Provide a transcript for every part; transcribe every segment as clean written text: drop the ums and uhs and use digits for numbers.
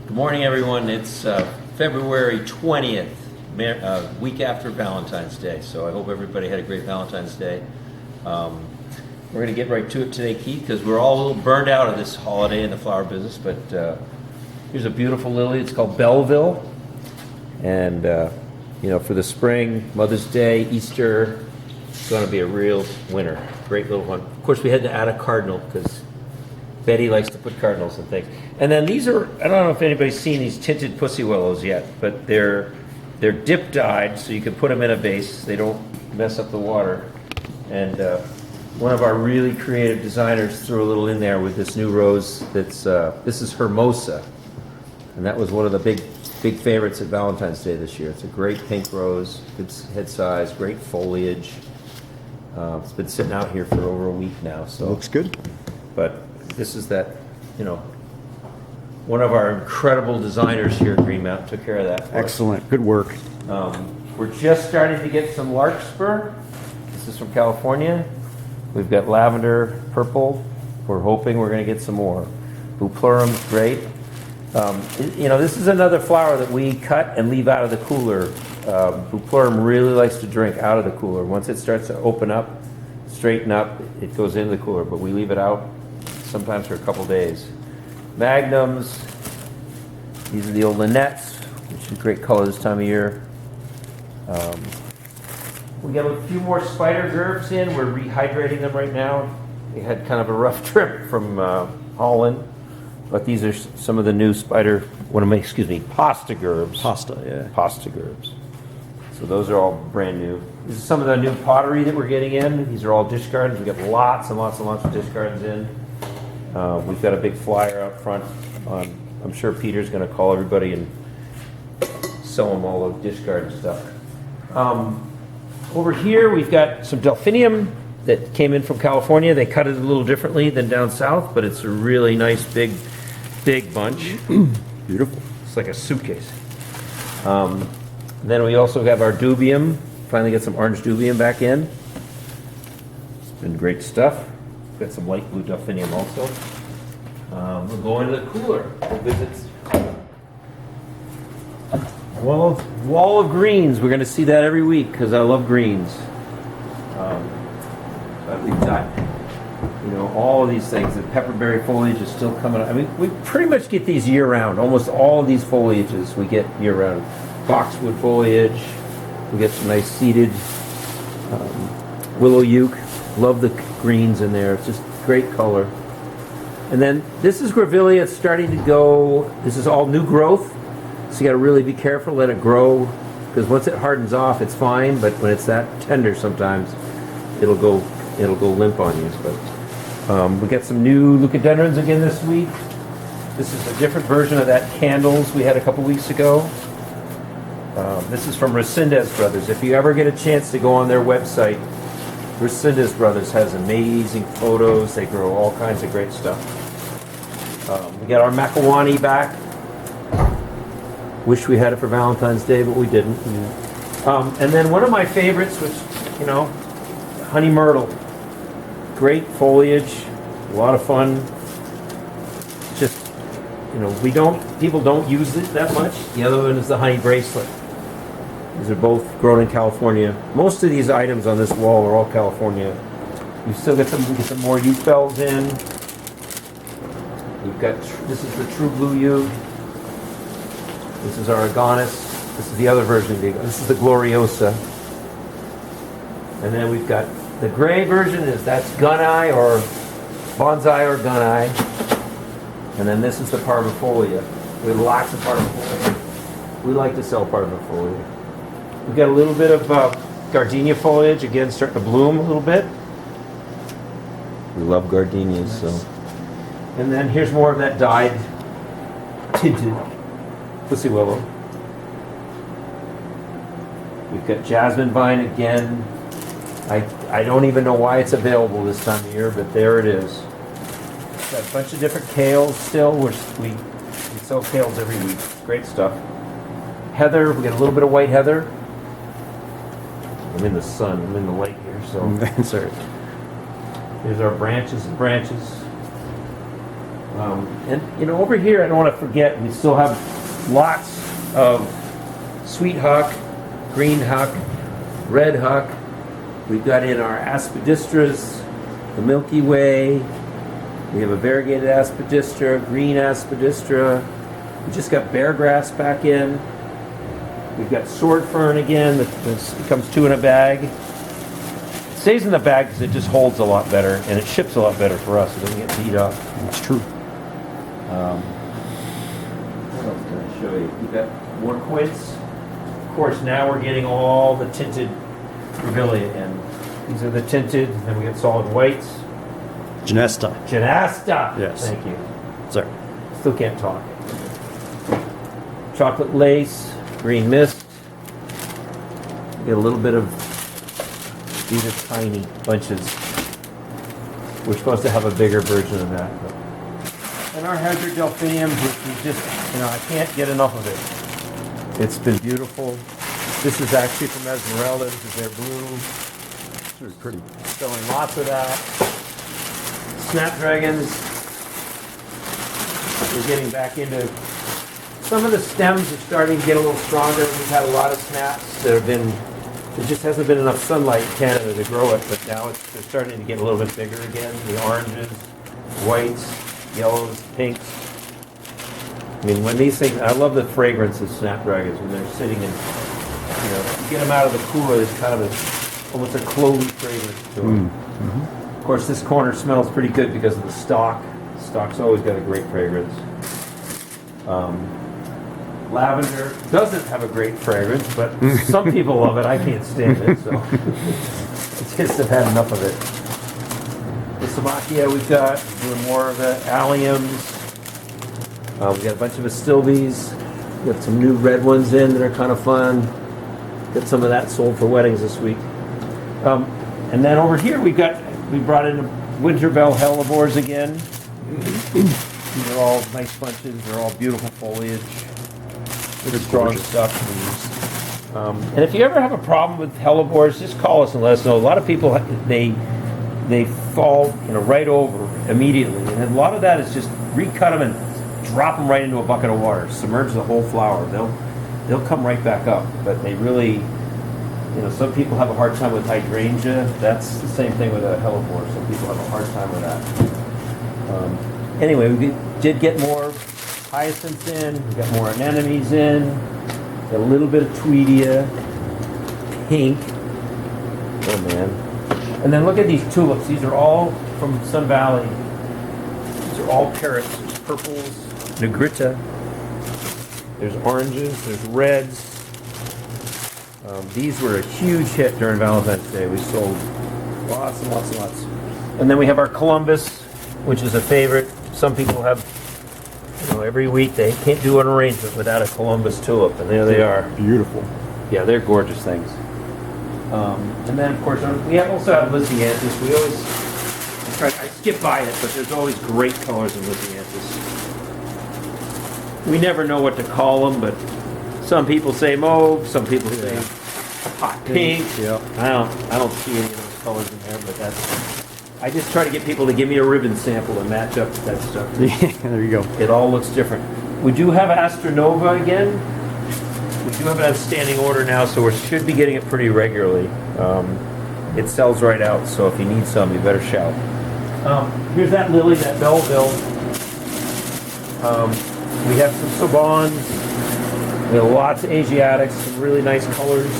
Good morning, everyone. It's February 20th, week after Valentine's Day. So I hope everybody had a great Valentine's Day. We're going to get right to it today, Keith, because we're all a little burned out of this holiday in the flower business. But here's a beautiful lily. It's called Belleville. And, for the spring, Mother's Day, Easter, it's going to be a real winner. Great little one. Of course, we had to add a cardinal because Betty likes to put cardinals and things. And then these are, I don't know if anybody's seen these tinted pussy willows yet, but they're dip dyed, so you can put them in a vase. They don't mess up the water. And one of our really creative designers threw a little in there with this new rose that's, this is Hermosa. And that was one of the big favorites at Valentine's Day this year. It's a great pink rose, good head size, great foliage. It's been sitting out here for over a week now. So looks good. But this is that, one of our incredible designers here at Green Mountain took care of that for us. Excellent. Good work. We're just starting to get some larkspur. This is from California. We've got lavender, purple. We're hoping we're going to get some more. Buplurum's great. This is another flower that we cut and leave out of the cooler. Buplurum really likes to drink out of the cooler. Once it starts to open up, straighten up, it goes into the cooler, but we leave it out sometimes for a couple days. Magnums, these are the old Lynette's, which is great color this time of year. We got a few more spider gerbs in. We're rehydrating them right now. They had kind of a rough trip from Holland, but these are some of the new pasta gerbs. Pasta gerbs. So those are all brand new. This is some of the new pottery that we're getting in. These are all dish gardens. We've got lots and lots and lots of dish gardens in. We've got a big flyer out front. I'm sure Peter's going to call everybody and sell them all the dish garden stuff. Over here, we've got some delphinium that came in from California. They cut it a little differently than down south, but it's a really nice, big bunch. Beautiful. It's like a suitcase. Then we also have our dubium. Finally get some orange dubium back in. It's been great stuff. Got some light blue delphinium also. We'll go into the cooler. We'll visit wall of greens. We're going to see that every week because I love greens. But we've got, all of these things. The pepperberry foliage is still coming up. I mean, we pretty much get these year-round. Almost all of these foliages we get year-round. Boxwood foliage. We get some nice seeded willow uke. Love the greens in there. It's just great color. And then this is Grevillea. It's starting to go. This is all new growth. So you got to really be careful. Let it grow. Because once it hardens off, it's fine. But when it's that tender sometimes, it'll go limp on you. But we got some new leucadendrons again this week. This is a different version of that candles we had a couple weeks ago. This is from Resendez Brothers. If you ever get a chance to go on their website, Resendez Brothers has amazing photos. They grow all kinds of great stuff. We got our Makawani back. Wish we had it for Valentine's Day, but we didn't. And then one of my favorites, which, honey myrtle. Great foliage, a lot of fun. Just, people don't use it that much. The other one is the honey bracelet. These are both grown in California. Most of these items on this wall are all California. We still get some more uke bells in. We've got, this is the true blue uke. This is our Agonis. This is the other version of the Agonis. This is the Gloriosa. And then we've got the gray version that's Gunai or Bonsai or Gunai. And then this is the Parvifolia. We have lots of Parvifolia. We like to sell Parvifolia. We've got a little bit of gardenia foliage, again, starting to bloom a little bit. We love gardenias, nice. So. And then here's more of that dyed, tinted pussy willow. We've got jasmine vine again. I don't even know why it's available this time of year, but there it is. We've got a bunch of different kales still. We sell kales every week. Great stuff. Heather, we got a little bit of white heather. I'm in the sun, I'm in the light here, so. That's all right. Here's our branches and branches. And over here, I don't want to forget, we still have lots of sweet huck, green huck, red huck. We've got in our aspidistras, the Milky Way. We have a variegated aspidistra, green aspidistra. We just got beargrass back in. We've got sword fern again. This becomes 2 in a bag. It stays in the bag because it just holds a lot better and it ships a lot better for us. It doesn't get beat up. That's true. What else can I show you? We've got more quince. Of course, now we're getting all the tinted Grevillea in. These are the tinted, and then we get solid whites. Genesta. Genasta! Yes. Thank you. Sorry. Still can't talk. Chocolate lace, green mist. Get a little bit of, these are tiny bunches. We're supposed to have a bigger version of that. And our Hydra delphinium, which is just, I can't get enough of it. It's been beautiful. This is actually from Esmeralda. This is their blue. It's really pretty. Selling lots of that. Snapdragons. We're getting back into, some of the stems are starting to get a little stronger. We've had a lot of snaps that have been, there just hasn't been enough sunlight in Canada to grow it, but now they're starting to get a little bit bigger again. The oranges, whites, yellows, pinks. I mean, when these things, I love the fragrance of snapdragons when they're sitting in, you get them out of the cooler, it's kind of almost a clovey fragrance to them. Mm-hmm. Of course, this corner smells pretty good because of the stalk. The stalk's always got a great fragrance. Lavender doesn't have a great fragrance, but some people love it. I can't stand it, so it's just I've had enough of it. The Samachia we've got, doing more of the alliums. We've got a bunch of Astilbes. We've got some new red ones in that are kind of fun. Got some of that sold for weddings this week. And then over here we brought in winter bell hellebores again. These are all nice bunches. They're all beautiful foliage. Good strong stuff. And if you ever have a problem with hellebores, just call us and let us know. A lot of people they fall right over immediately, and a lot of that is just recut them and drop them right into a bucket of water. Submerge the whole flower. They'll come right back up, but they really. Some people have a hard time with hydrangea. That's the same thing with a hellebore. Some people have a hard time with that. Anyway, we did get more hyacinths in. We got more anemones in. Got a little bit of tweedia. Pink. Oh, man. And then look at these tulips. These are all from Sun Valley. These are all parrots. There's purples, negrita. There's oranges. There's reds. These were a huge hit during Valentine's Day. We sold lots and lots and lots. And then we have our Columbus, which is a favorite. Some people have, every week they can't do an arrangement without a Columbus tulip, and there they are. Beautiful. Yeah, they're gorgeous things. And then, of course, we also have Lysianthus. We always, I skip by it, but there's always great colors in Lysianthus. We never know what to call them, but some people say mauve, some people say hot pink. Yeah. I don't see any of those colors in there, but I just try to get people to give me a ribbon sample and match up that stuff. Yeah, there you go. It all looks different. We do have Astronova again. We do have it on standing order now, so we should be getting it pretty regularly. It sells right out, so if you need some, you better shout. Here's that lily, that Belleville. We have some Sauvons. We have lots of Asiatics, some really nice colors.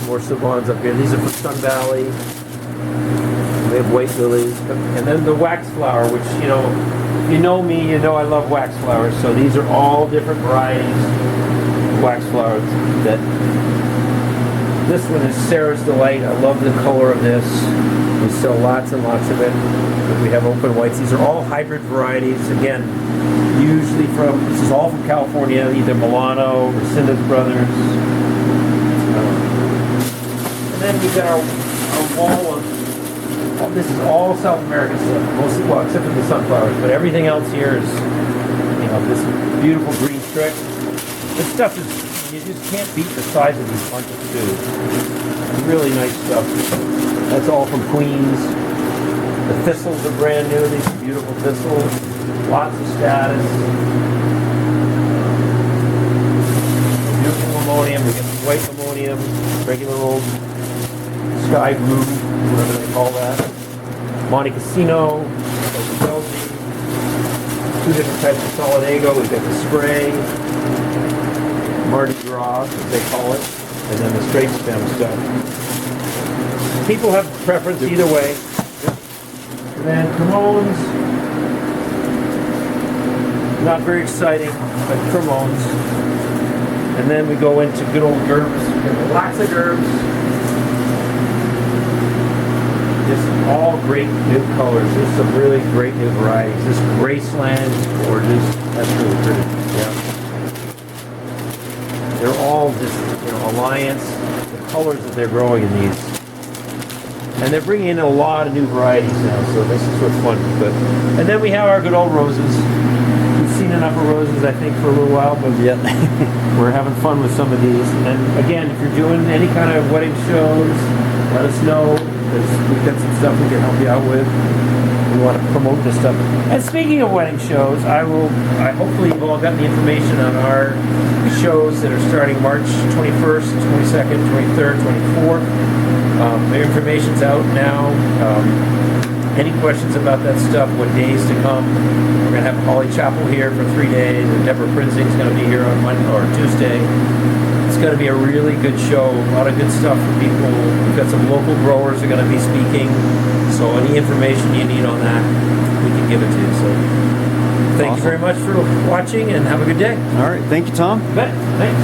More Sauvons up here. These are from Sun Valley. We have white lilies. And then the wax flower, which, if you know me, you know I love wax flowers. So these are all different varieties of wax flowers. This one is Sarah's Delight. I love the color of this. We sell lots and lots of it. We have open whites. These are all hybrid varieties. Again, usually this is all from California, either Milano, Resendez Brothers. And then we've got our wall of, this is all South American stuff, mostly, well, except for the sunflowers, but everything else here is, this beautiful green strict. This stuff is, you just can't beat the size of these bunches too. Really nice stuff. That's all from Queens. The thistles are brand new. These are beautiful thistles. Lots of status. Beautiful ammonium. We get white ammonium, regular old sky blue, whatever they call that. Monte Cassino, Belgium, two different types of Solidago. We've got the spray, Mardi Gras, as they call it, and then the straight stem stuff. People have preference either way. And then Cremones, not very exciting, but Cremones. And then we go into good old Gerbs. We have lots of Gerbs. Just all great new colors. There's some really great new varieties. This Graceland is gorgeous. That's really pretty. Yeah. They're all just, Alliance. The colors that they're growing in these. And they're bringing in a lot of new varieties now, so this is what's fun. And then we have our good old roses. We've seen enough of roses, I think, for a little while, but Yep. we're having fun with some of these. And again, if you're doing any kind of wedding shows, let us know. We've got some stuff we can help you out with. We want to promote this stuff. And speaking of wedding shows, hopefully you've all gotten the information on our shows that are starting March 21st, 22nd, 23rd, 24th. The information's out now. Any questions about that stuff, what days to come? We're going to have Holly Chapel here for 3 days, and Deborah Prinzing's going to be here on Monday or Tuesday. It's going to be a really good show, a lot of good stuff for people. We've got some local growers that are going to be speaking, so any information you need on that, we can give it to you. So thank you very much for watching, and have a good day. All right. Thank you, Tom. Bet. Thanks.